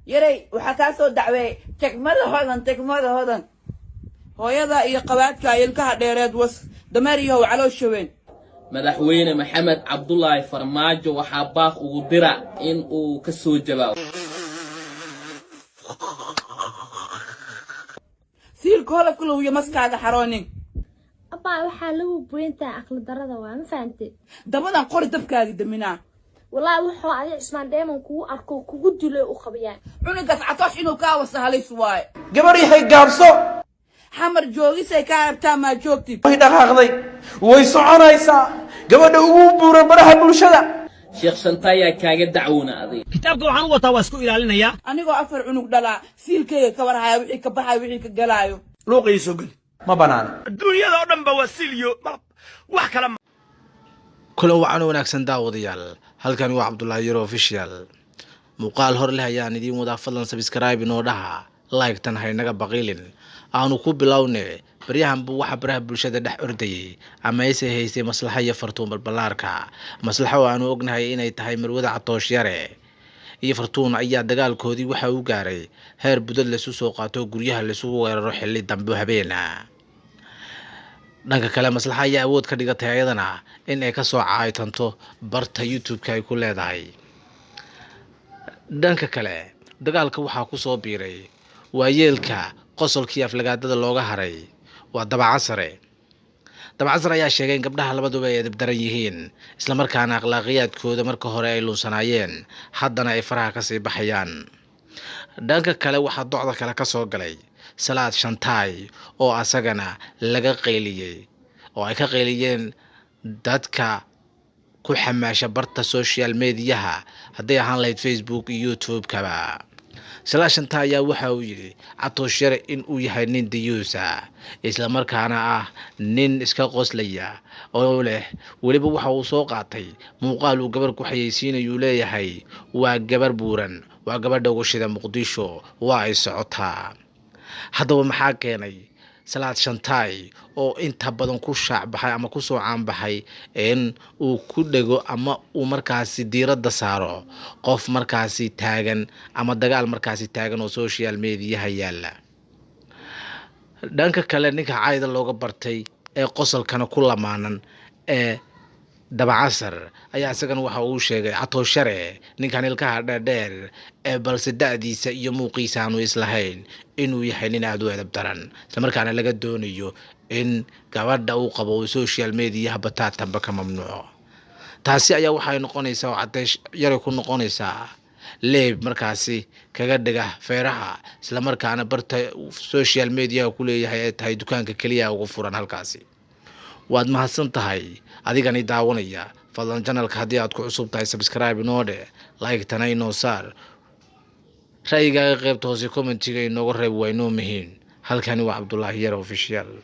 يري وحكاسو دعوي تكمده هذا هويدا iyo qabaadka ilkaha dheereed was damariyo calooshaweyn madaxweyne maxamed cabdullaahi farmaajo waxa baaq ugu dira in uu ka soo jawaabo siilka hole kullu iyo maskaaga xaroonin abaa waxa lagu buintaa aqal darada waa ma fahamtay dabadan qori dabkaaga daminaa والله وحو علي عثمان دايما كو أركو كو دلي وخبيان عنقص عطاش إنو كاوس هالي سواي قبري هي قابسو حمر جوغي سيكاب تاما جوغتي وهي دقاقضي ويسعون ايسا قبر بورا براها بلشدا sheekh shantaya kaaga dacwoona aday kitaabka waxaan wataa waa isku ilaalinaya anigoo afar cunug dhala siilkayga ka warhaya wixii ka baxay wixii ka galaayo luuqiisu gal ma banaan dunyada oo dhan ba wasiliyo wax kala kula wacan wanaagsan daawadayaal halkan waa Cabdullaahi Yaro official muuqaal hor leh ayaan idin wada fadlan subscribe inoo dhaha like tan haynaga baqiilin aanu ku bilownay baryahan buu waxa baraha bulshada dhex ordayay ama ay haysay maslaxa iyo fartuun balbalaarka maslaxa aanu ognahay inay tahay marwada Catoosh Yare iyo fartuun ayaa dagaalkoodii waxa uu gaaray heer budad la soo qaato guryaha la soo weeraro xilli dambe habeena dhanka kale maslaxa ayaa awood ka dhigatay ayadana in ay ka soo caaytanto barta YouTube-ka ay ku leedahay dhanka kale dagaalka waxa ku soo biiray waayeelka qosolkii aflagaadada looga haray waa dabacasare ayaa sheegay in gabdhaha labaduba ay edeb daran yihiin isla markaana akhlaaqiyadkooda marka hore ay lunsanaayeen haddana ay faraha ka sii baxayaan dhanka kale waxa docda kale ka soo galay Salaad Shantaay oo asagana laga qeyliyay oo ay ka qeyliyeen dadka ku xamaasha barta social media haday ahaan lahayd Facebook iyo YouTube kaba Salaad Shantaay ayaa waxa uu yiri Catoosh Yare in uu yahay nin diyuusa isla markaana ah nin iska qoslaya oo leh waliba waxa uu soo qaatay muuqaal uu gabar ku xayeysiinayo leeyahay waa gabar buuran waa gabadha ugu shida Muqdisho waa ay socotaa haddaba maxaa keenay Salaad Shantaay oo inta badan ku shacbaxay ama ku soo caanbaxay in uu ku dhago ama uu markaasi diiradda saaro qof markaasi taagan ama dagaal markaasi taagan oo social media yaala dhanka kale ninka caayda looga bartay ee qosolkana ku lamaanan ee dabacasar ayaa isagana waxa uu sheegay Catoosh Yare ninkan ilkaha dheer ee balse daadiisa iyo muuqiisa aanu islahayn inuu yahay nin aad u edeb daran isla markaana laga doonayo in gabadha uu qabo social media bataatanba ka mamnuuco taasi ayaa waxay noqonaysaa Catoosh Yare ku noqonaysaa leeb markaasi kaga dhiga feeraha isla markaana barta social media ku leeyahay ay tahay dukaanka kaliya ugu furan halkaasi waad mahadsan tahay adigani daawanaya fadlan channelka hadii aad ku cusub tahay subscribe inoo dhe like tana inoo saar ra'yigaaga qaybta hoose commentiga inoogu reeb waa inoo muhiim halkani waa Cabdullaahi Yaro official